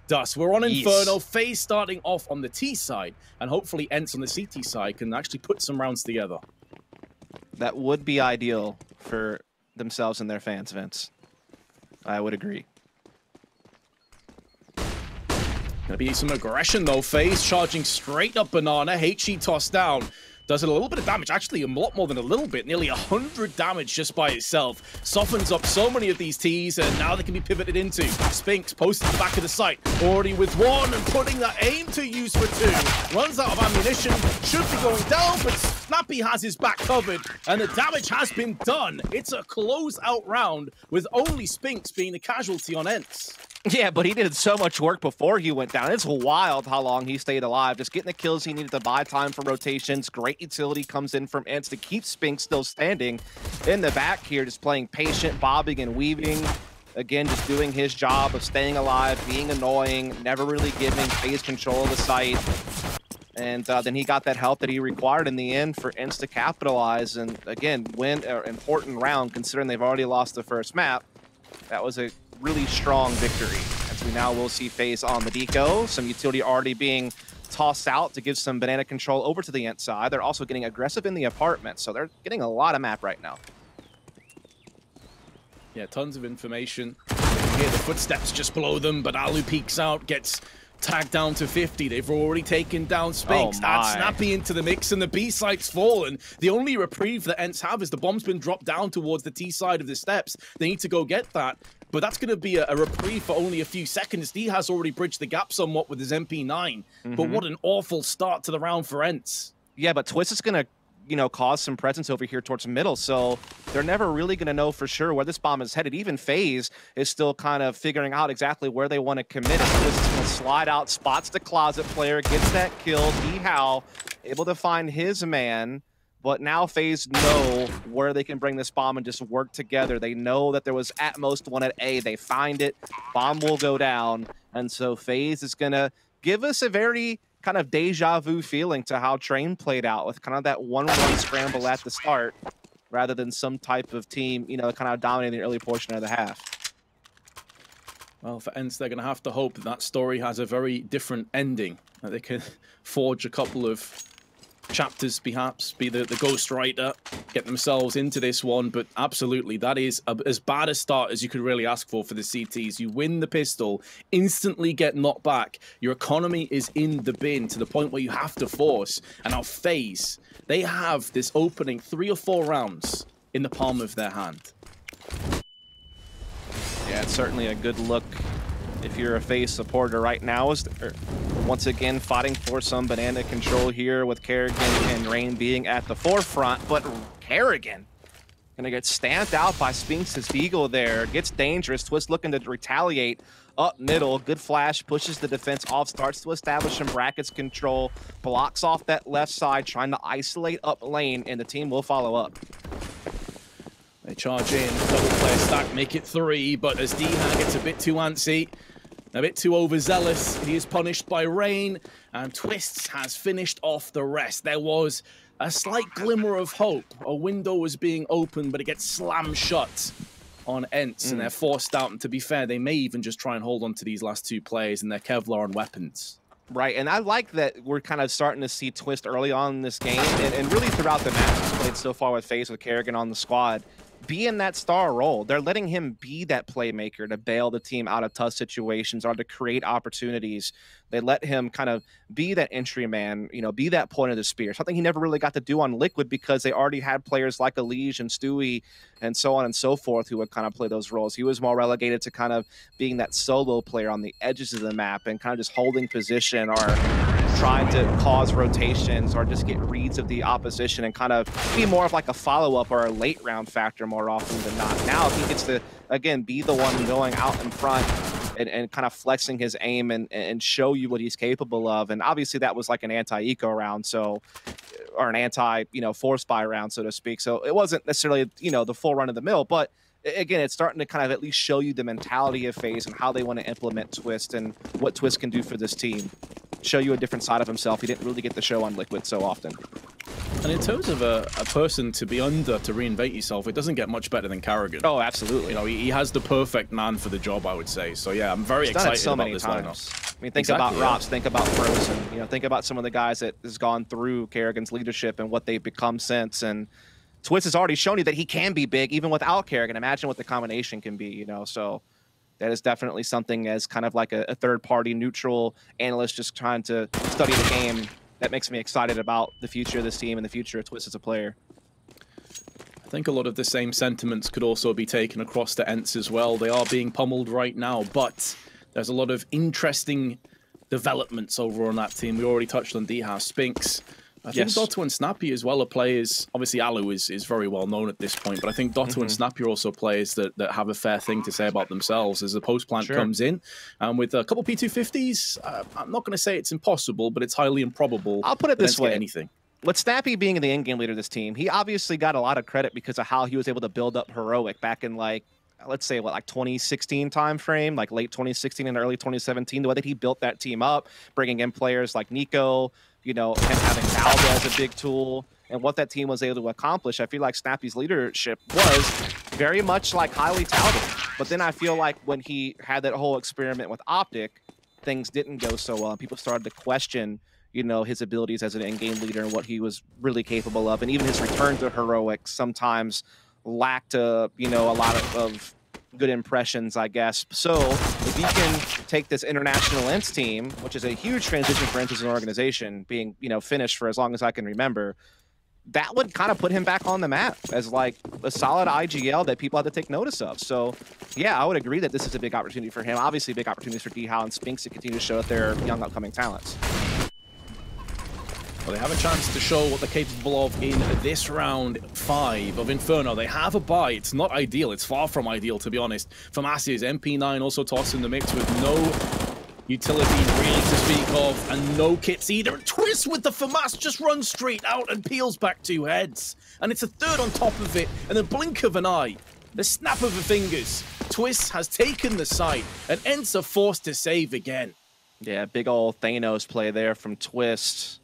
dust. We're on Yes. Inferno. FaZe starting off on the T side, and hopefully ENCE on the CT side can actually put some rounds together. That would be ideal for themselves and their fans, Vince. I would agree. Gonna be some aggression though. FaZe charging straight up banana. HE tossed down. Does it a little bit of damage, actually a lot more than a little bit, nearly 100 damage just by itself. Softens up so many of these Ts, and now they can be pivoted into. Spinks posted the back of the site, already with one, and putting that aim to use for two. Runs out of ammunition, should be going down, but Snappy has his back covered, and the damage has been done. It's a close-out round, with only Spinks being the casualty on ENCE. Yeah, but he did so much work before he went down. It's wild how long he stayed alive. Just getting the kills he needed to buy time for rotations. Great utility comes in from ENCE to keep Spinks still standing in the back here, just playing patient, bobbing and weaving. Again, just doing his job of staying alive, being annoying, never really giving FaZe control of the site. And then he got that help that he required in the end for ENCE to capitalize. And again, win an important round considering they've already lost the first map. That was a really strong victory, as we now will see FaZe on the deco. Some utility already being tossed out to give some banana control over to the ENCE side. They're also getting aggressive in the apartment, so they're getting a lot of map right now. Yeah, tons of information. You can hear the footsteps just below them, but Alu peeks out, gets tagged down to 50. They've already taken down Spinks. Oh Add Snappy into the mix, and the B site's fallen. The only reprieve that ENCE have is the bomb's been dropped down towards the T side of the steps. They need to go get that. But that's going to be a reprieve for only a few seconds. D has already bridged the gap somewhat with his MP9. But what an awful start to the round for ENCE. Yeah, but Twist is going to, you know, cause some presence over here towards the middle, so they're never really going to know for sure where this bomb is headed. Even FaZe is still kind of figuring out exactly where they want to commit it. Twist is going to slide out, spots the closet player, gets that kill. D-How able to find his man. But now FaZe know where they can bring this bomb and just work together. They know that there was at most one at A. They find it. Bomb will go down. And so FaZe is going to give us a very kind of deja vu feeling to how Train played out with kind of that 1-1 scramble at the start rather than some type of team, you know, kind of dominating the early portion of the half. Well, for ENCE, they're going to have to hope that that story has a very different ending. That they can forge a couple of chapters, perhaps, be the ghostwriter, get themselves into this one. But absolutely, that is as bad a start as you could really ask for the CTs. You win the pistol, instantly get knocked back. Your economy is in the bin to the point where you have to force. And now FaZe, they have this opening 3 or 4 rounds in the palm of their hand. Yeah, it's certainly a good look if you're a FaZe supporter right now. Once again, fighting for some banana control here with Kerrigan and Rain being at the forefront, but Kerrigan gonna get stamped out by Spinks' Deagle there. Gets dangerous. Twist looking to retaliate up middle. Good flash, pushes the defense off, starts to establish some brackets control, blocks off that left side, trying to isolate up lane, and the team will follow up. They charge in, double player stack, make it 3, but as D-Han gets a bit too antsy, a bit too overzealous, he is punished by Rain, and Twists has finished off the rest. There was a slight glimmer of hope. A window was being opened, but it gets slammed shut on ENCE, and they're forced out. And to be fair, they may even just try and hold on to these last 2 players and their Kevlar and weapons. Right, and I like that we're kind of starting to see Twist early on in this game, and really throughout the matches played so far with FaZe with Kerrigan on the squad, be in that star role. They're letting him be that playmaker to bail the team out of tough situations or to create opportunities. They let him kind of be that entry man, you know, be that point of the spear, something he never really got to do on Liquid because they already had players like Elige and Stewie and so on and so forth who would kind of play those roles. He was more relegated to kind of being that solo player on the edges of the map and kind of just holding position or trying to cause rotations or just get reads of the opposition and kind of be more of like a follow-up or a late round factor more often than not. Now he gets to, again, be the one going out in front and kind of flexing his aim and show you what he's capable of. And obviously that was like an anti-eco round, so, or an anti, you know, force buy round, so to speak. So it wasn't necessarily, you know, the full run of the mill, but again, it's starting to kind of at least show you the mentality of FaZe and how they want to implement Twist and what Twist can do for this team. Show you a different side of himself. He didn't really get the show on Liquid so often. And in terms of a person to be under to reinvent yourself, it doesn't get much better than Karrigan. Oh, absolutely. You know, he has the perfect man for the job, I would say. So yeah, I'm very excited so about many this times. lineup. I mean, think about Rops, think about Frozen. You know, think about some of the guys that has gone through Karrigan's leadership and what they've become since. And Twist has already shown you that he can be big even without Karrigan. Imagine what the combination can be, you know. So that is definitely something as kind of like a third-party neutral analyst just trying to study the game that makes me excited about the future of this team and the future of Twist as a player. I think a lot of the same sentiments could also be taken across to ENCE as well. They are being pummeled right now, but there's a lot of interesting developments over on that team. We already touched on Deha, Spinks. I think Dotto and Snappy as well are players. Obviously, Alu is very well known at this point, but I think Dotto and Snappy are also players that have a fair thing to say about themselves as the post plant comes in. And with a couple P250s, I'm not going to say it's impossible, but it's highly improbable. I'll put it this way. Anything. With Snappy being the in-game leader of this team, he obviously got a lot of credit because of how he was able to build up Heroic back in, like, let's say, what, like 2016 time frame, like late 2016 and early 2017, the way that he built that team up, bringing in players like Nico, you know, him having Valda as a big tool, and what that team was able to accomplish. I feel like Snappy's leadership was very much like highly touted. But then I feel like when he had that whole experiment with Optic, things didn't go so well. People started to question, you know, his abilities as an in-game leader and what he was really capable of. And even his return to Heroic sometimes lacked, you know, a lot of good impressions, I guess. So if you can take this international ENCE team, which is a huge transition for ENCE as an organization, being, you know, finished for as long as I can remember, that would kind of put him back on the map as like a solid IGL that people have to take notice of. So yeah, I would agree that this is a big opportunity for him. Obviously big opportunities for Deha and Spinks to continue to show that they're young upcoming talents. Well, they have a chance to show what they're capable of in this round 5 of Inferno. They have a buy. It's not ideal. It's far from ideal, to be honest. FaMaS's MP9 also tossed in the mix with no utility really to speak of, and no kits either. And Twist with the FaMaS just runs straight out and peels back 2 heads. And it's a third on top of it, and the blink of an eye, the snap of the fingers. Twist has taken the site, and ENCE are forced to save again. Yeah, big old Thanos play there from Twist.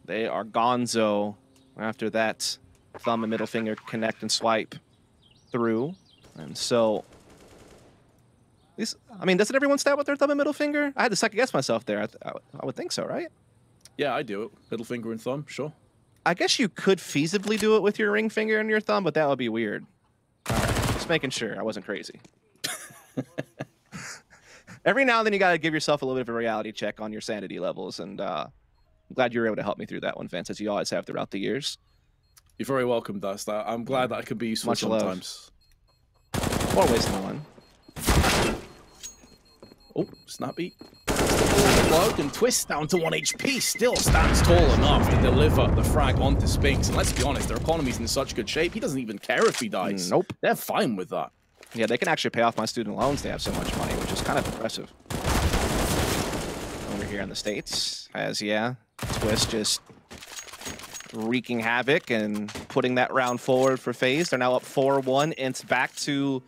They are gonzo after that thumb and middle finger connect and swipe through. And so, I mean, doesn't everyone stab with their thumb and middle finger? I had to second guess myself there. I would think so, right? Yeah, I do it. Middle finger and thumb, sure. I guess you could feasibly do it with your ring finger and your thumb, but that would be weird. All right, just making sure I wasn't crazy. Every now and then you got to give yourself a little bit of a reality check on your sanity levels, and I'm glad you were able to help me through that one, Vince, as you always have throughout the years. You're very welcome, Dust. I'm glad that I could be useful Much sometimes. Love. Or waste one. Oh, Snappy. Plug and Twist down to 1 HP. Still stands tall enough to deliver the frag onto Spinks. And let's be honest, their economy's in such good shape. He doesn't even care if he dies. Nope. They're fine with that. Yeah, they can actually pay off my student loans. They have so much money, which is kind of impressive. Over here in the States, as Twist just wreaking havoc and putting that round forward for FaZe. They're now up 4-1. It's back to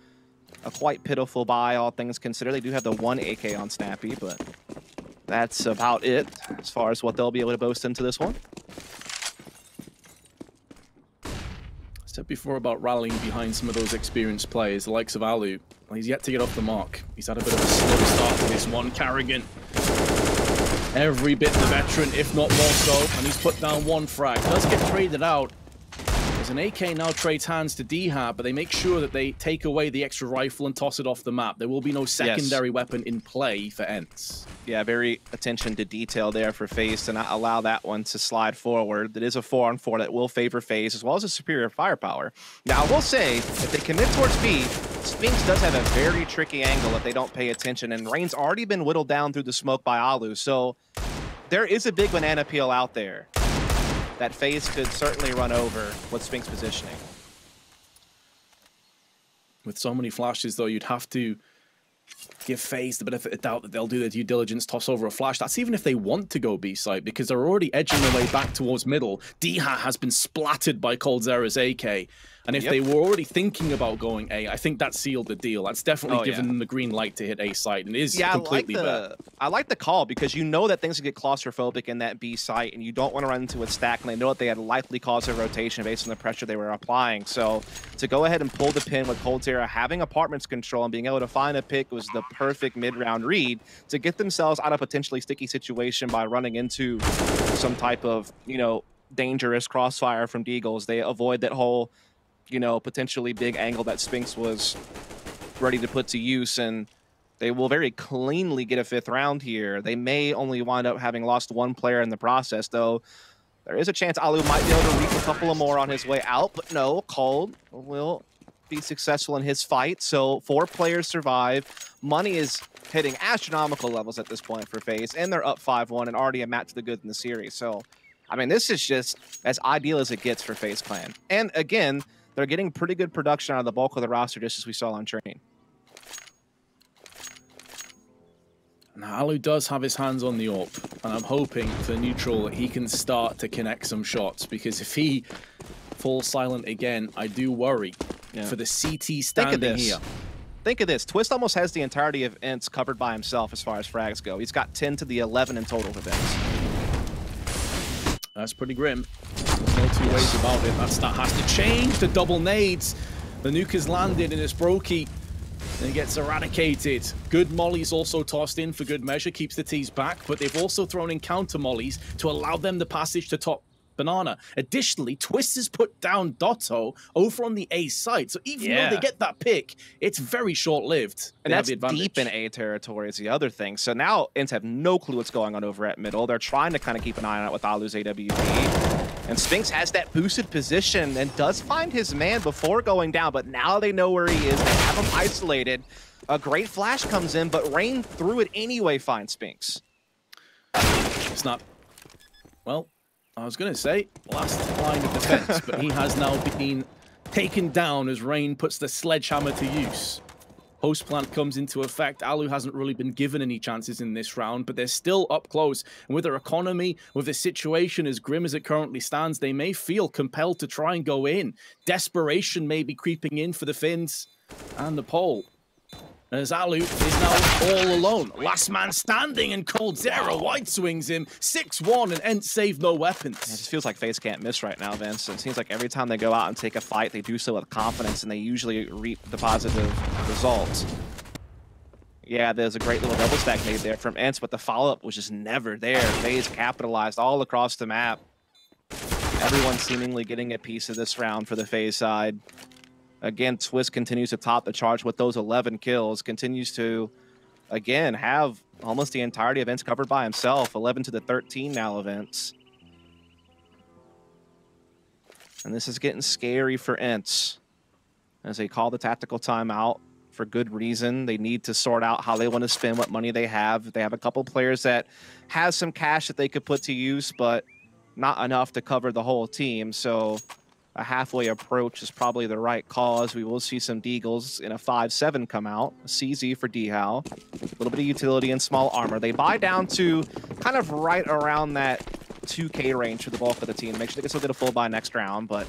a quite pitiful buy, all things considered. They do have the 1 AK on Snappy, but that's about it as far as what they'll be able to boast into this one. I said before about rallying behind some of those experienced players, the likes of Alu. Well, he's yet to get off the mark. He's had a bit of a slow start to this one. Karrigan, every bit the veteran, if not more so, and he's put down 1 frag. Does get traded out. As an AK now trades hands to Deha, but they make sure that they take away the extra rifle and toss it off the map. There will be no secondary weapon in play for ENCE. Yeah, very attention to detail there for FaZe to not allow that one to slide forward. That is a 4-on-4 that will favor FaZe, as well as a superior firepower. Now, I will say, if they commit towards B, Spinks does have a very tricky angle if they don't pay attention, and Rain's already been whittled down through the smoke by Alu, so there is a big banana peel out there that FaZe could certainly run over with Spinks positioning. With so many flashes, though, you'd have to give FaZe the benefit of doubt that they'll do their due diligence, toss over a flash. That's even if they want to go B site, because they're already edging their way back towards middle. Deha has been splattered by coldzera's AK. And if they were already thinking about going A, I think that sealed the deal. That's definitely given them the green light to hit A site, and is completely fair. I like the call because you know that things get claustrophobic in that B site and you don't want to run into a stack, and they know that they had likely caused a rotation based on the pressure they were applying. So to go ahead and pull the pin with Coldzera, having apartments control and being able to find a pick was the perfect mid-round read to get themselves out of a potentially sticky situation by running into some type of, you know, dangerous crossfire from Deagles. They avoid that whole, you know, potentially big angle that Spinks was ready to put to use, and they will very cleanly get a 5th round here. They may only wind up having lost 1 player in the process, though. There is a chance Alu might be able to reap a couple of more on his way out, but no, Cold will be successful in his fight. So 4 players survive. Money is hitting astronomical levels at this point for FaZe, and they're up 5-1 and already a match to the good in the series. So, I mean, this is just as ideal as it gets for FaZe Clan. And again, they're getting pretty good production out of the bulk of the roster, just as we saw on Train. Now, Alu does have his hands on the AWP, and I'm hoping for neutral that he can start to connect some shots, because if he falls silent again, I do worry for the CT standing here. Think of this. Twist almost has the entirety of ENCE covered by himself as far as frags go. He's got 10 to the 11 in total with ENCE. That's pretty grim. There's no 2 ways about it. That has to change. The double nades. The nuke has landed, and it's Brokey. And he gets eradicated. Good mollies also tossed in for good measure, keeps the T's back, but they've also thrown in counter mollies to allow them the passage to top Banana. Additionally, Twist has put down Dotto over on the A side, so even though they get that pick, it's very short-lived. And that's deep in A territory is the other thing. So now ENCE have no clue what's going on over at middle. They're trying to kind of keep an eye on it with Alu's AWP. And Spinks has that boosted position and does find his man before going down, but now they know where he is. They have him isolated. A great flash comes in, but Rain through it anyway finds Spinks. It's not... Well, I was going to say last line of defense, but he has now been taken down as Rain puts the sledgehammer to use. Post plant comes into effect. Alu hasn't really been given any chances in this round, but they're still up close. And with their economy, with the situation as grim as it currently stands, they may feel compelled to try and go in. Desperation may be creeping in for the Finns and the pole. As Alu is now all alone. Last man standing, and Coldzera white swings him. 6-1, and ENCE save no weapons. It just feels like FaZe can't miss right now, Vince. It seems like every time they go out and take a fight, they do so with confidence, and they usually reap the positive results. Yeah, there's a great little double stack made there from ENCE, but the follow-up was just never there. FaZe capitalized all across the map. Everyone seemingly getting a piece of this round for the FaZe side. Again, Twist continues to top the charge with those 11 kills, continues to, again, have almost the entirety of ENCE covered by himself, 11 to the 13 now of ENCE. And this is getting scary for ENCE as they call the tactical timeout for good reason. They need to sort out how they want to spend what money they have. They have a couple players that has some cash that they could put to use, but not enough to cover the whole team, so a halfway approach is probably the right call, as we will see some Deagles in a 5-7 come out. CZ for D-How. A little bit of utility and small armor. They buy down to kind of right around that 2K range for the bulk of the team. Make sure they can still get a full buy next round, but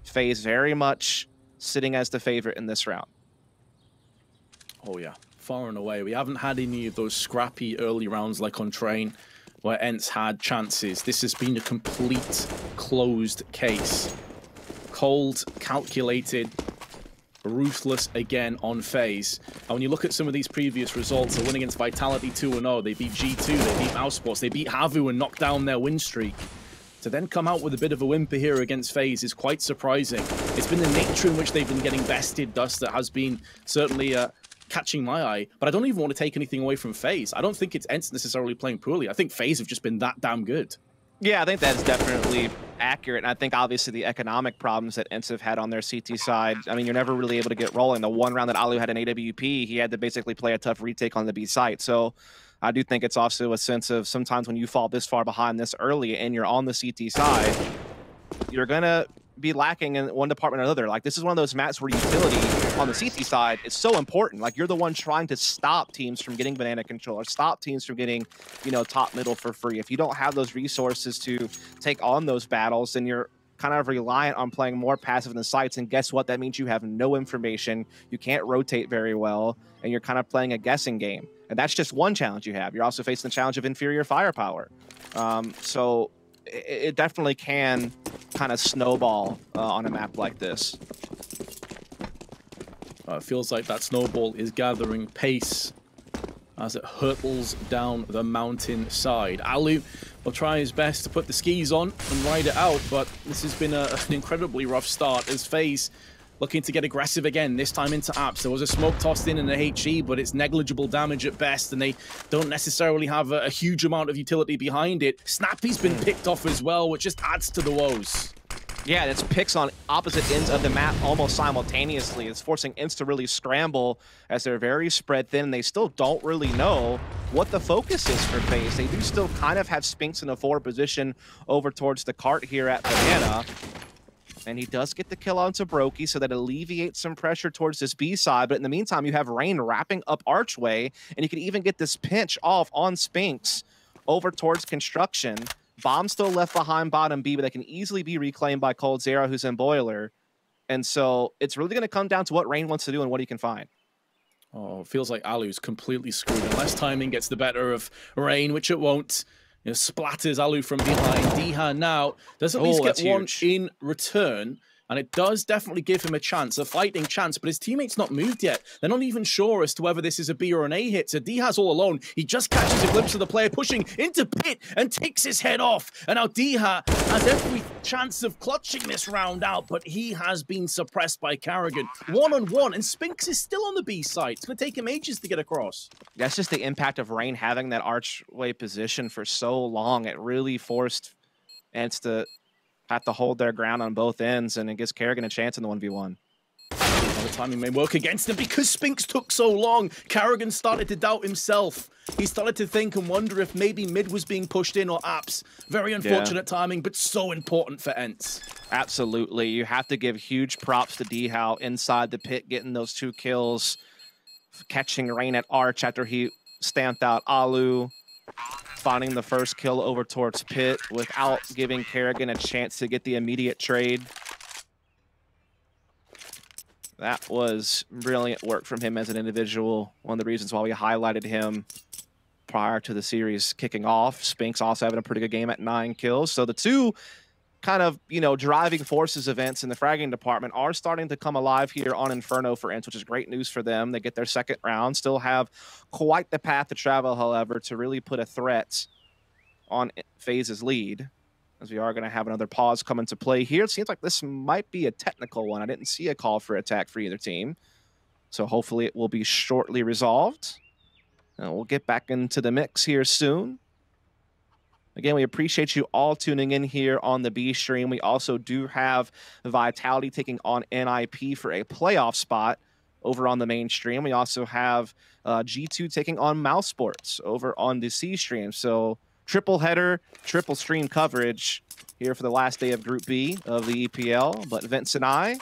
FaZe very much sitting as the favorite in this round. Oh yeah, far and away. We haven't had any of those scrappy early rounds like on Train, where ENCE had chances. This has been a complete closed case. Cold, calculated, ruthless again on FaZe. And when you look at some of these previous results, they win against Vitality 2-0, they beat G2, they beat Mousesports, they beat Havu and knocked down their win streak. To then come out with a bit of a whimper here against FaZe is quite surprising. It's been the nature in which they've been getting bested dust that has been certainly catching my eye, but I don't even want to take anything away from FaZe. I don't think it's ENCE necessarily playing poorly. I think FaZe have just been that damn good. Yeah, I think that's definitely accurate, and I think obviously the economic problems that ENCE have had on their CT side, I mean, you're never really able to get rolling. The one round that Alu had an AWP, he had to basically play a tough retake on the B site, so I do think it's also a sense of sometimes when you fall this far behind this early and you're on the CT side, you're going to be lacking in one department or another. Like, this is one of those maps where utility on the CT side is so important. Like, you're the one trying to stop teams from getting banana control or stop teams from getting, you know, top middle for free. If you don't have those resources to take on those battles, then you're kind of reliant on playing more passive in the sites. And guess what? That means you have no information. You can't rotate very well, and you're kind of playing a guessing game. And that's just one challenge you have. You're also facing the challenge of inferior firepower. So it definitely can kind of snowball on a map like this. It feels like that snowball is gathering pace as it hurtles down the mountain side. Alu will try his best to put the skis on and ride it out, but this has been an incredibly rough start as FaZe looking to get aggressive again, this time into apps. There was a smoke tossed in and a HE, but it's negligible damage at best, and they don't necessarily have a huge amount of utility behind it. Snappy's been picked off as well, which just adds to the woes. Yeah, it's picks on opposite ends of the map almost simultaneously. It's forcing ENCE to really scramble as they're very spread thin. They still don't really know what the focus is for FaZe. They do still kind of have Spinks in a forward position over towards the cart here at Banana. And he does get the kill onto Brokey, so that alleviates some pressure towards this B side. But in the meantime, you have Rain wrapping up Archway, and you can even get this pinch off on Spinks over towards Construction. Bomb still left behind bottom B, but that can easily be reclaimed by Cold Zero, who's in Boiler. And so it's really going to come down to what Rain wants to do and what he can find. Oh, it feels like Alu's completely screwed unless timing gets the better of Rain, which it won't. You know, splatters Alu from behind. Diha now does at least get one in return, and it does definitely give him a chance, a fighting chance, but his teammates not moved yet. They're not even sure as to whether this is a B or an A hit, so Diha's all alone. He just catches a glimpse of the player pushing into pit and takes his head off. And now Diha has every chance of clutching this round out, but he has been suppressed by Karrigan. One-on-one, and Spinks is still on the B side. It's going to take him ages to get across. That's just the impact of Rain having that archway position for so long. It really forced ENCE to have to hold their ground on both ends, and it gives Karrigan a chance in the 1v1. The timing may work against him because Spinks took so long. Karrigan started to doubt himself. He started to think and wonder if maybe mid was being pushed in or apps. Very unfortunate timing, but so important for ENCE. Absolutely. You have to give huge props to Dhow inside the pit, getting those 2 kills, catching Rain at Arch after he stamped out Alu, finding the first kill over towards pit without giving Karrigan a chance to get the immediate trade. That was brilliant work from him as an individual. One of the reasons why we highlighted him prior to the series kicking off. Spinks also having a pretty good game at 9 kills. So the two kind of, you know, driving forces events in the fragging department are starting to come alive here on Inferno for ENCE, which is great news for them. They get their second round, still have quite the path to travel, however, to really put a threat on FaZe's lead, as we are going to have another pause come into play here. It seems like this might be a technical one. I didn't see a call for attack for either team, so hopefully it will be shortly resolved. And we'll get back into the mix here soon. Again, we appreciate you all tuning in here on the B stream. We also do have Vitality taking on NIP for a playoff spot over on the main stream. We also have G2 taking on Mouse Sports over on the C stream. So triple header, triple stream coverage here for the last day of Group B of the EPL. But Vince and I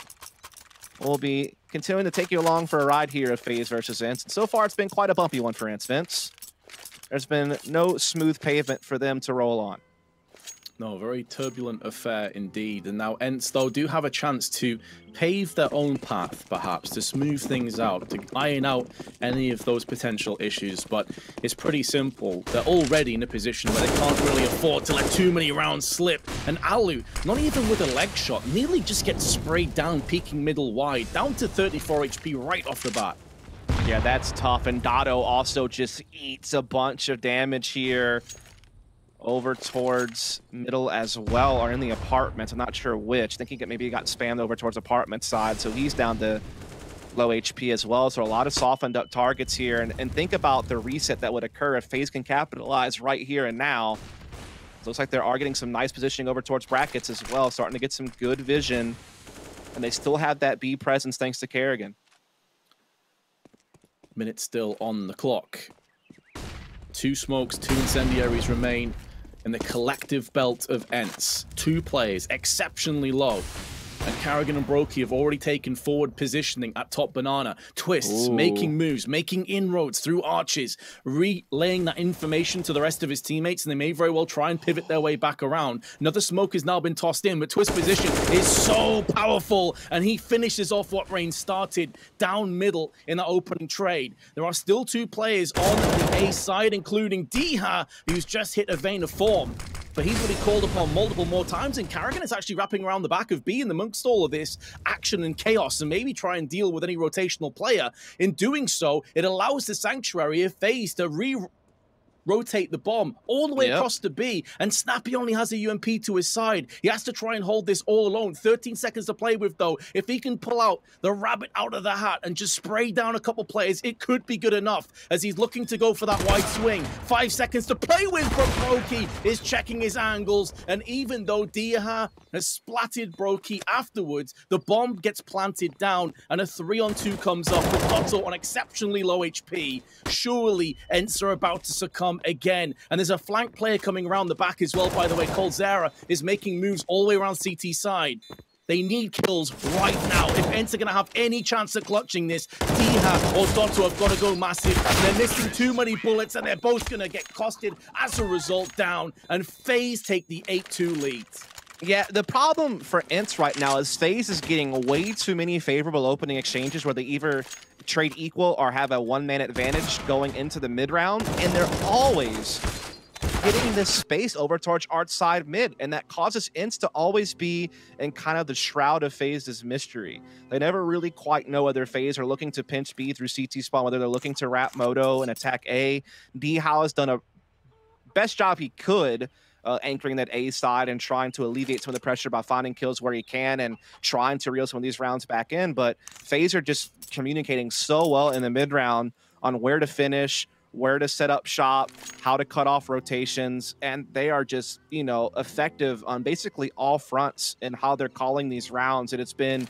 will be continuing to take you along for a ride here of FaZe versus ENCE. And so far, it's been quite a bumpy one for ENCE, Vince. There's been no smooth pavement for them to roll on. No, very turbulent affair indeed. And now ENCE, though, do have a chance to pave their own path, perhaps, to smooth things out, to iron out any of those potential issues. But it's pretty simple. They're already in a position where they can't really afford to let too many rounds slip. And Alu, not even with a leg shot, nearly just gets sprayed down, peeking middle wide, down to 34 HP right off the bat. Yeah, that's tough. And Dado also just eats a bunch of damage here over towards middle as well, or in the apartments. I'm not sure which. I think maybe he got spammed over towards apartment side, so he's down to low HP as well. So a lot of softened up targets here. And think about the reset that would occur if FaZe can capitalize right here and now. It looks like they are getting some nice positioning over towards brackets as well, starting to get some good vision. And they still have that B presence thanks to Karrigan. Minute still on the clock. 2 smokes, 2 incendiaries remain in the collective belt of ENCE. 2 players, exceptionally low. And Karrigan and Brokey have already taken forward positioning at top banana. Twists, making moves, making inroads through arches, relaying that information to the rest of his teammates, and they may very well try and pivot their way back around. Another smoke has now been tossed in, but Twist position is so powerful, and he finishes off what Rain started down middle in that opening trade. There are still 2 players on the A side, including Diha, who's just hit a vein of form. But he's really called upon multiple more times, and Karrigan is actually wrapping around the back of B in amongst all of this action and chaos, and maybe try and deal with any rotational player. In doing so, it allows the Sanctuary of FaZe to rotate the bomb all the way across to B, and Snappy only has a UMP to his side. He has to try and hold this all alone. 13 seconds to play with, though. If he can pull out the rabbit out of the hat and just spray down a couple players, it could be good enough, as he's looking to go for that wide swing. 5 seconds to play with, but Brokey is checking his angles, and even though Diha has splatted Brokey afterwards, the bomb gets planted down, and a 3-on-2 comes up with Otto on exceptionally low HP. Surely ENCE are about to succumb again, and there's a flank player coming around the back as well, by the way. coldzera is making moves all the way around CT side. They need kills right now. If ENCE are going to have any chance at clutching this, Diha or Dotto have got to go massive. They're missing too many bullets, and they're both going to get costed as a result down, and FaZe take the 8-2 lead. Yeah, the problem for ENCE right now is FaZe is getting way too many favorable opening exchanges where they either trade equal or have a one-man advantage going into the mid-round, and they're always getting this space over towards Art's side mid, and that causes ENCE to always be in kind of the shroud of FaZe's mystery. They never really quite know whether FaZe are looking to pinch B through CT spawn, whether they're looking to wrap Moto and attack A. D-How has done a best job he could anchoring that A side and trying to alleviate some of the pressure by finding kills where he can and trying to reel some of these rounds back in. But FaZe are just communicating so well in the mid-round on where to finish, where to set up shop, how to cut off rotations, and they are just, you know, effective on basically all fronts in how they're calling these rounds. And it's been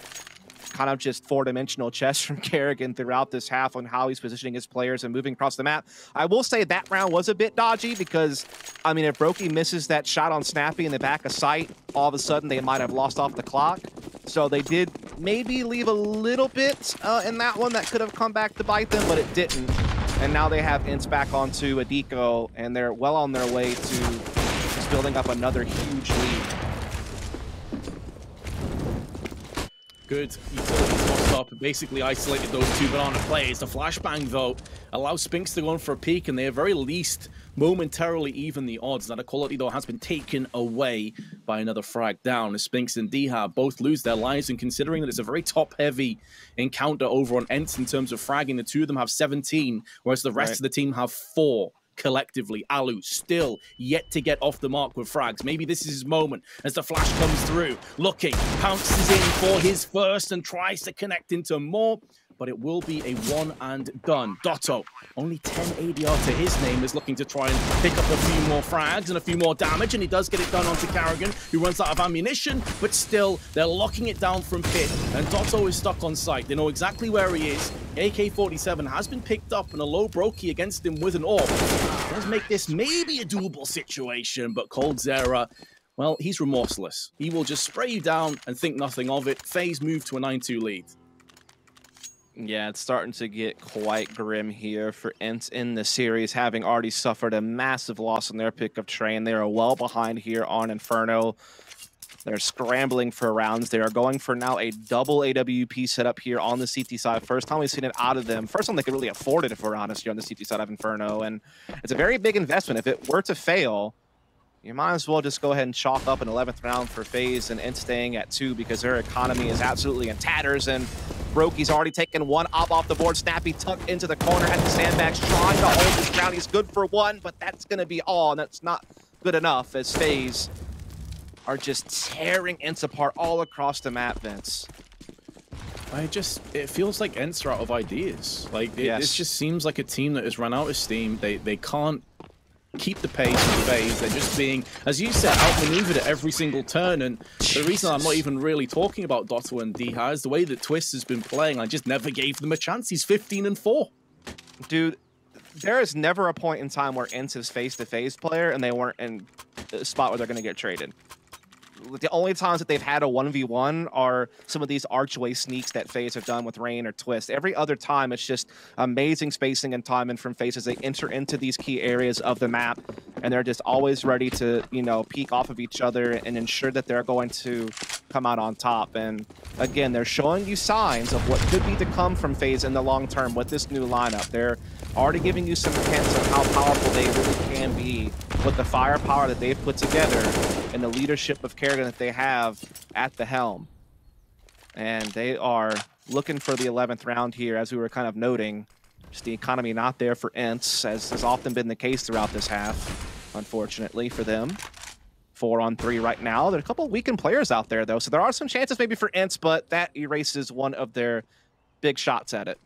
kind of just 4-dimensional chess from Karrigan throughout this half on how he's positioning his players and moving across the map. I will say that round was a bit dodgy because, I mean, if Brokey misses that shot on Snappy in the back of sight, all of a sudden they might have lost off the clock. So they did maybe leave a little bit in that one that could have come back to bite them, but it didn't. And now they have ENCE back onto a deco, and they're well on their way to just building up another huge lead. Good utilities tossed up and basically isolated those 2 banana players. The flashbang, though, allows Spinks to go in for a peek, and they at very least momentarily even the odds. That equality, though, has been taken away by another frag down, as Spinks and Diha both lose their lives. And considering that it's a very top-heavy encounter over on ENCE in terms of fragging, the 2 of them have 17, whereas the rest of the team have 4. Collectively, Alu still yet to get off the mark with frags. Maybe this is his moment as the flash comes through. Looking, pounces in for his first and tries to connect into more, but it will be a one and done. Dotto, only 10 ADR to his name, is looking to try and pick up a few more frags and a few more damage, and he does get it done onto Karrigan, who runs out of ammunition, but still, they're locking it down from pit, and Dotto is stuck on site. They know exactly where he is. AK-47 has been picked up, and a low Brokey against him with an AWP does make this maybe a doable situation, but coldzera, well, he's remorseless. He will just spray you down and think nothing of it. FaZe move to a 9-2 lead. Yeah, it's starting to get quite grim here for ENCE in the series, having already suffered a massive loss on their pickup train. They are well behind here on Inferno. They're scrambling for rounds. They are going for now a double AWP setup here on the CT side. First time we've seen it out of them. First time they could really afford it, if we're honest, here on the CT side of Inferno. And it's a very big investment. If it were to fail, you might as well just go ahead and chalk up an 11th round for FaZe and ENCE staying at 2 because their economy is absolutely in tatters. And Brokey's already taken 1 op off the board. Snappy tucked into the corner at the sandbags, trying to hold this ground. He's good for 1, but that's going to be all, and that's not good enough as FaZe are just tearing ENCE apart all across the map, Vince. It feels like ENCE are out of ideas. Like, this just seems like a team that has run out of steam. They can't keep the pace with FaZe. They're just being, as you said, outmaneuvered at every single turn. And the reason I'm not even really talking about Dotto and Diha is the way that Twist has been playing. I just never gave them a chance. He's 15-4. Dude, there is never a point in time where ENCE is face-to-face player and they weren't in a spot where they're going to get traded. The only times that they've had a 1v1 are some of these archway sneaks that FaZe have done with Rain or Twist. Every other time, it's just amazing spacing and timing from FaZe as they enter into these key areas of the map, and they're just always ready to, you know, peek off of each other and ensure that they're going to come out on top. And again, they're showing you signs of what could be to come from FaZe in the long term with this new lineup. They're already giving you some hints of how powerful they really can be with the firepower that they've put together and the leadership of Kerrigan that they have at the helm. And they are looking for the 11th round here, as we were kind of noting. Just the economy not there for ENCE, as has often been the case throughout this half, unfortunately for them. 4-on-3 right now. There are a couple of weakened players out there, though, so there are some chances maybe for ENCE, but that erases one of their big shots at it.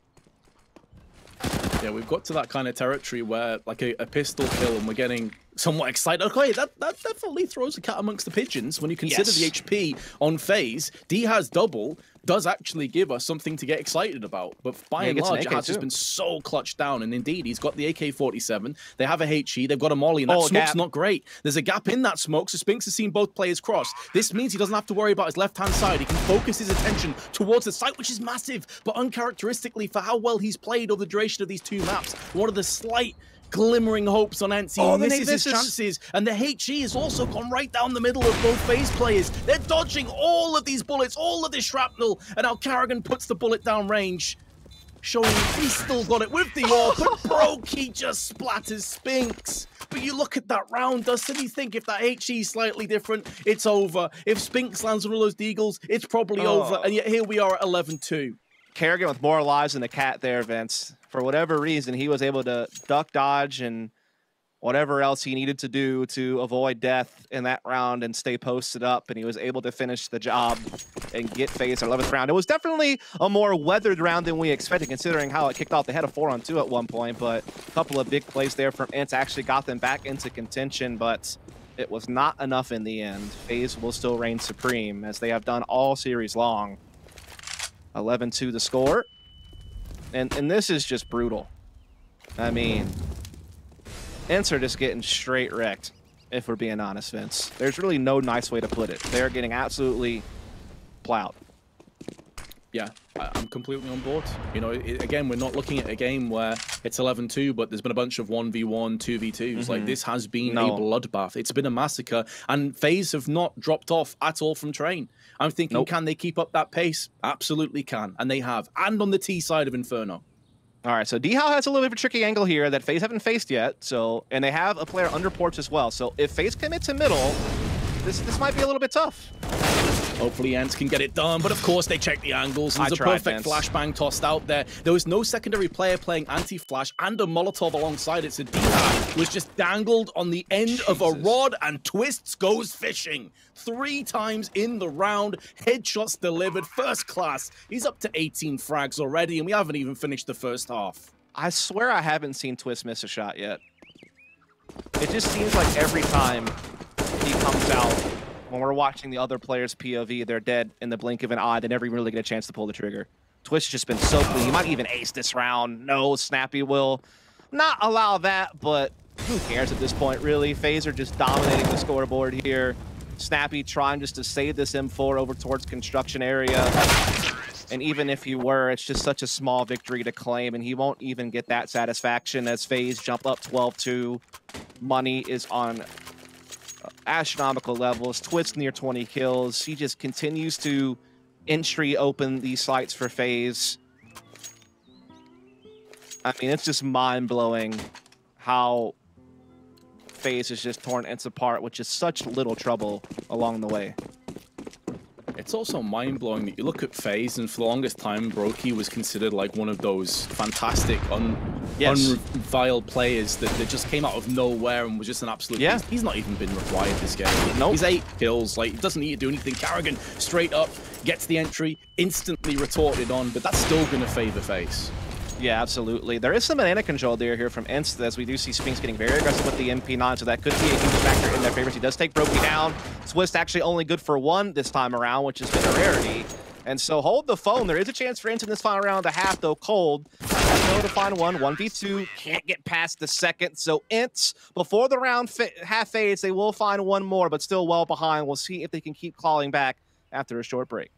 Yeah, we've got to that kind of territory where, like, a pistol kill and we're getting somewhat excited. Okay, that definitely throws a cat amongst the pigeons when you consider the HP on FaZe. D has double, does actually give us something to get excited about. But by and large, it has just been so clutched down. And indeed, he's got the AK-47. They have a HE. They've got a molly. And that smoke's not great. There's a gap in that smoke, so Spinks has seen both players cross. This means he doesn't have to worry about his left-hand side. He can focus his attention towards the site, which is massive, but uncharacteristically for how well he's played over the duration of these two maps. One of the slight glimmering hopes on ENCE. Oh, misses his chances, and the HE has also gone right down the middle of both FaZe players. They're dodging all of these bullets, all of this shrapnel, and now Kerrigan puts the bullet down range, showing he's still got it with the AWP, but Brokey just splatters Spinks. But you look at that round, doesn't he think if that HE is slightly different, it's over. If Spinks lands one of those deagles, it's probably over, and yet here we are at 11-2. Kerrigan with more lives than the cat there, Vince. For whatever reason, he was able to duck, dodge, and whatever else he needed to do to avoid death in that round and stay posted up, and he was able to finish the job and get FaZe our 11th round. It was definitely a more weathered round than we expected, considering how it kicked off. They had a 4-on-2 at one point, but a couple of big plays there from ENCE actually got them back into contention, but it was not enough in the end. FaZe will still reign supreme, as they have done all series long. 11-2 the score. And this is just brutal. I mean, ENCE are just getting straight wrecked, if we're being honest, Vince. There's really no nice way to put it. They're getting absolutely plowed. Yeah, I'm completely on board. You know, again, we're not looking at a game where it's 11-2, but there's been a bunch of 1v1, 2v2s. Like, this has been a bloodbath. It's been a massacre, and FaZe have not dropped off at all from train. I'm thinking, can they keep up that pace? Absolutely can, and they have. And on the T side of Inferno. All right, so D-How has a little bit of a tricky angle here that FaZe haven't faced yet, so, and they have a player under porch as well. So if FaZe commits to middle, this might be a little bit tough. Hopefully ENCE can get it done, but of course they check the angles. There's a perfect flashbang tossed out there. There was no secondary player playing anti-flash and a Molotov alongside it, so D-How was just dangled on the end of a rod, and Twists goes fishing. 3 times in the round, headshots delivered, first class. He's up to 18 frags already, and we haven't even finished the first half. I swear I haven't seen Twist miss a shot yet. It just seems like every time he comes out, when we're watching the other players' POV, they're dead in the blink of an eye. They never even really get a chance to pull the trigger. Twitch has just been so clean. He might even ace this round. No, Snappy will not allow that, but who cares at this point, really? FaZe are just dominating the scoreboard here. Snappy trying just to save this M4 over towards construction area. And even if he were, it's just such a small victory to claim, and he won't even get that satisfaction as FaZe jump up 12-2. Money is on astronomical levels. Twist near 20 kills. He just continues to entry open these sites for FaZe. I mean, it's just mind-blowing how FaZe has just torn ENCE apart with just such little trouble along the way. It's also mind-blowing that you look at FaZe, and for the longest time, Brokey was considered like one of those fantastic, unreviled players that just came out of nowhere and was just an absolute beast. He's not even been required this game. He's 8 kills, like, he doesn't need to do anything. Kerrigan, straight up, gets the entry, instantly retorted on, but that's still going to favor FaZe. Yeah, absolutely. There is some banana control there here from ENCE, as we do see Spinks getting very aggressive with the MP9, so that could be a huge factor in their favor. He does take Brokey down. Twist actually only good for 1 this time around, which has been a rarity. And so hold the phone. There is a chance for ENCE in this final round of the half, though. Cold go to find one. 1v2. Can't get past the second. So ENCE, before the round half fades, they will find one more, but still well behind. We'll see if they can keep clawing back after a short break.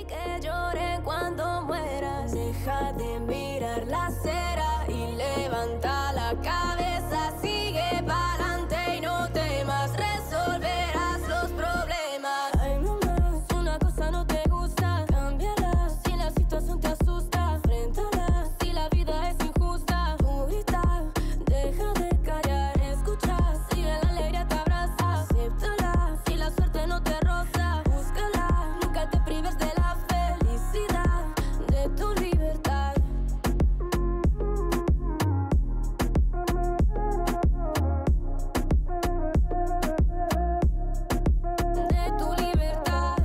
Que llore cuando mueras, deja de mirar la acera y levanta la cabeza, sigue pa'lante y no temas, resolverás los problemas. Ay, mamá, si una cosa no te gusta, cámbiala, si la situación te asusta, enfréntala, si la vida es injusta, tú grita, deja de callar, escucha, si la alegría te abraza, acéptala, si la suerte no te roza, búscala, nunca te prives de la felicidad, de tu libertad. De tu libertad.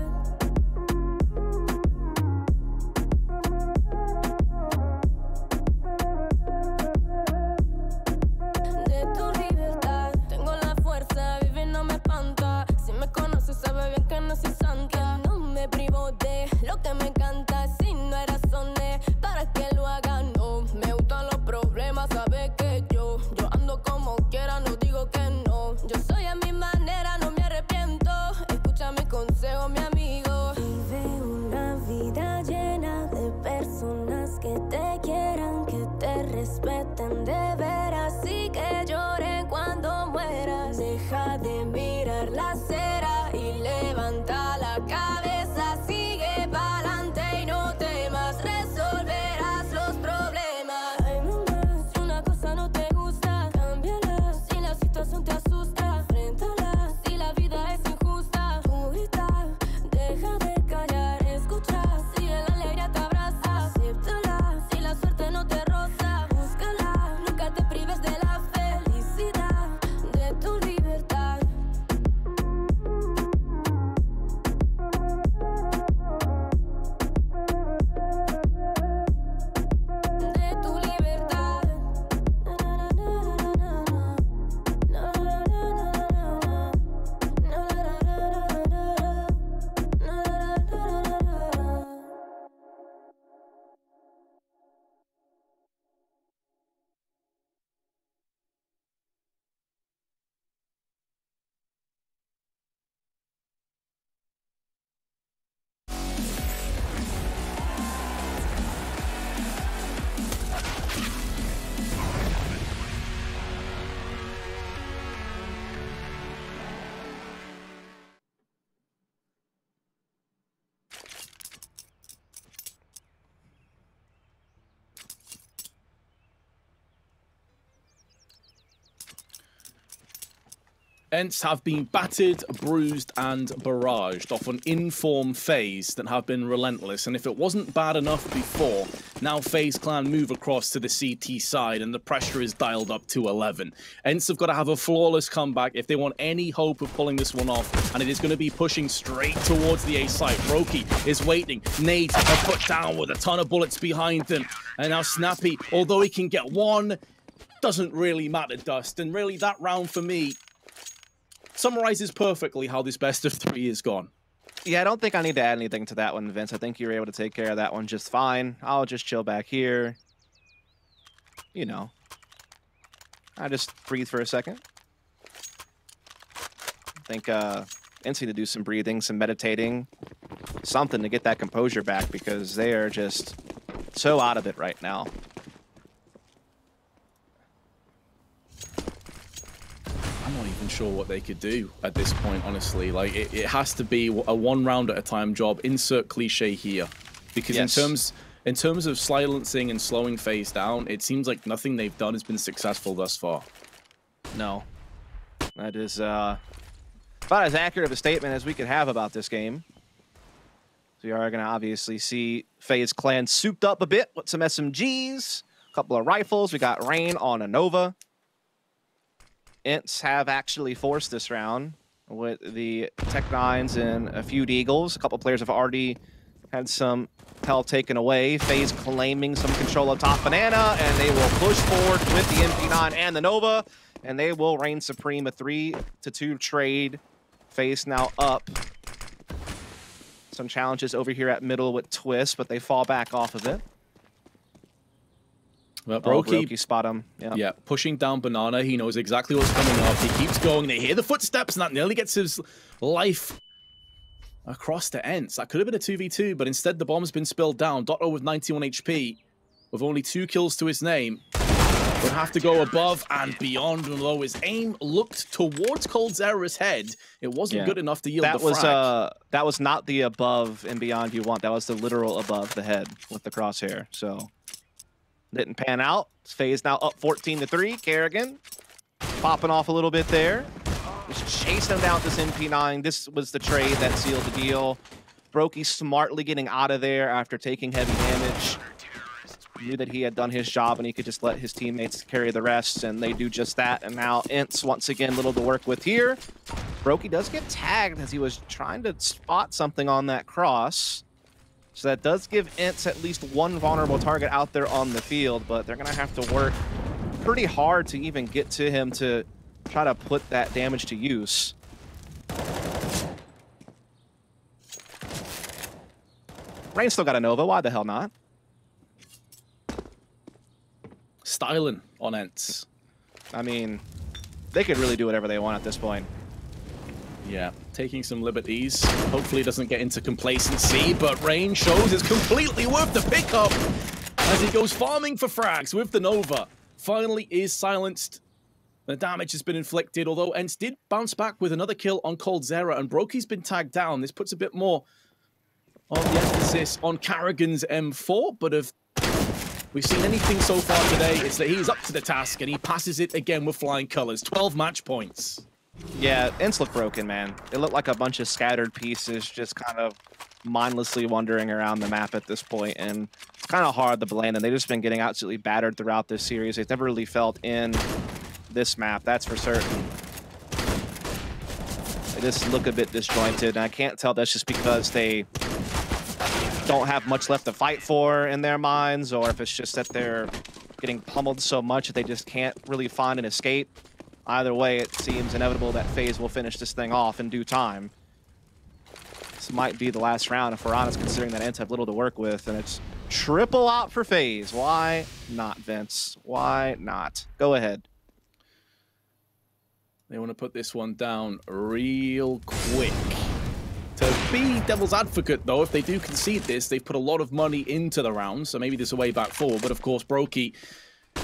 De tu libertad. Tengo la fuerza, vivir no me espanta. Si me conoces, sabe bien que no soy santa. No me privo de lo que me encanta. Si no hay razones para que lo haga, no. Me gustan los problemas, sabe que yo ando como quiera, no digo que no. Yo soy a mi manera, no me arrepiento. Escucha mi consejo, mi amigo. Vive una vida llena de personas que te quieran, que te respeten de veras y que lloren cuando mueras. Deja de mirar la acera y levanta la cabeza, sigue pa'lante y no temas, resolverás los problemas. Ay, mamá, si una cosa no te gusta, cámbiala, si la situación te asusta, enfréntala, si la vida es injusta, tú grita, deja de callar, escucha, si la alegría te abraza, acéptala, si la suerte no te roza, búscala, nunca te prives de la felicidad, de tu libertad. De tu libertad. ENCE have been battered, bruised, and barraged off an in-form FaZe that have been relentless. And if it wasn't bad enough before, now FaZe Clan move across to the CT side and the pressure is dialed up to 11. ENCE have got to have a flawless comeback if they want any hope of pulling this one off, and it is going to be pushing straight towards the A site. Brokey is waiting. Nades are put down with a ton of bullets behind them. And now Snappy, although he can get one, doesn't really matter, Dust. And really, that round for me summarizes perfectly how this best of 3 is gone. Yeah, I don't think I need to add anything to that one, Vince. I think you were able to take care of that one just fine. I'll just chill back here. You know. I just breathe for a second. I think ENCE need to do some breathing, some meditating, something to get that composure back because they are just so out of it right now. I'm not even sure what they could do at this point, honestly. Like, it has to be a one round at a time job. Insert cliche here. Because yes, in terms of silencing and slowing FaZe down, it seems like nothing they've done has been successful thus far. No. That is about as accurate of a statement as we could have about this game. So we are going to obviously see FaZe Clan souped up a bit with some SMGs, a couple of rifles. We got Rain on a Nova. ENCE have actually forced this round with the Tech-9s and a few Deagles. A couple players have already had some health taken away. FaZe claiming some control of top banana, and they will push forward with the MP9 and the Nova, and they will reign supreme. A 3-2 trade. FaZe now up. Some challenges over here at middle with Twist, but they fall back off of it. Well, Brokey spot him. Yeah, pushing down banana. He knows exactly what's coming up. He keeps going. They hear the footsteps, and that nearly gets his life across to ENCE. That could have been a 2v2, but instead the bomb's been spilled down. Dotto with 91 HP, with only 2 kills to his name, would have to go above and beyond. And although his aim looked towards coldzera's head, it wasn't good enough to yield the frag. That was not the above and beyond you want. That was the literal above the head with the crosshair. So didn't pan out. FaZe now up 14-3. Kerrigan popping off a little bit there. Just chasing him down with this MP9. This was the trade that sealed the deal. Brokey smartly getting out of there after taking heavy damage. Knew that he had done his job and he could just let his teammates carry the rest, and they do just that. And now ENCE once again little to work with here. Brokey does get tagged as he was trying to spot something on that cross. So that does give ENCE at least one vulnerable target out there on the field, but they're gonna have to work pretty hard to even get to him to try to put that damage to use. Rain still got a Nova, why the hell not? Styling on ENCE. I mean, they could really do whatever they want at this point. Yeah, taking some liberties. Hopefully it doesn't get into complacency, but Rain shows it's completely worth the pickup as he goes farming for frags with the Nova. Finally is silenced. The damage has been inflicted, although ENCE did bounce back with another kill on coldzera, and Brokey's been tagged down. This puts a bit more of the emphasis on Kerrigan's M4, but if we've seen anything so far today, it's that he's up to the task, and he passes it again with flying colors. 12 match points. Yeah, ENCE look broken, man. They look like a bunch of scattered pieces just kind of mindlessly wandering around the map at this point, and it's kind of hard to blame them. They've just been getting absolutely battered throughout this series. They've never really felt in this map, that's for certain. They just look a bit disjointed, and I can't tell that's just because they don't have much left to fight for in their minds, or if it's just that they're getting pummeled so much that they just can't really find an escape. Either way, it seems inevitable that FaZe will finish this thing off in due time. This might be the last round, if we're honest, considering that ENCE have little to work with, and it's triple out for FaZe. Why not, Vince? Why not? Go ahead. They want to put this one down real quick. To be devil's advocate, though, if they do concede this, they've put a lot of money into the round, so maybe there's a way back forward. But of course, Brokey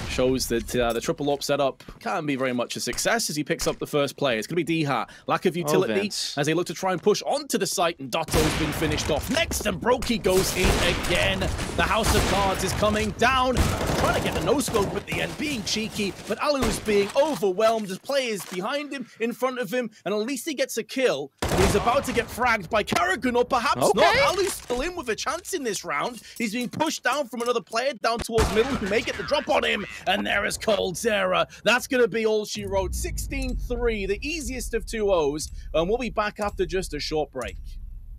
shows that the triple op setup can be very much a success as he picks up the first play. It's going to be D-Hat. Lack of utility as they look to try and push onto the site, and Dotto's been finished off next, and Brokey goes in again. The House of Cards is coming down. Trying to get the no-scope at the end, being cheeky, but Alu's being overwhelmed. His players behind him, in front of him, and at least he gets a kill. He's about to get fragged by Kerrigan, or perhaps not. Alu's still in with a chance in this round. He's being pushed down from another player down towards middle who may get the drop on him. And there is coldzera. That's going to be all she wrote. 16-3, the easiest of 2-0s. And we'll be back after just a short break.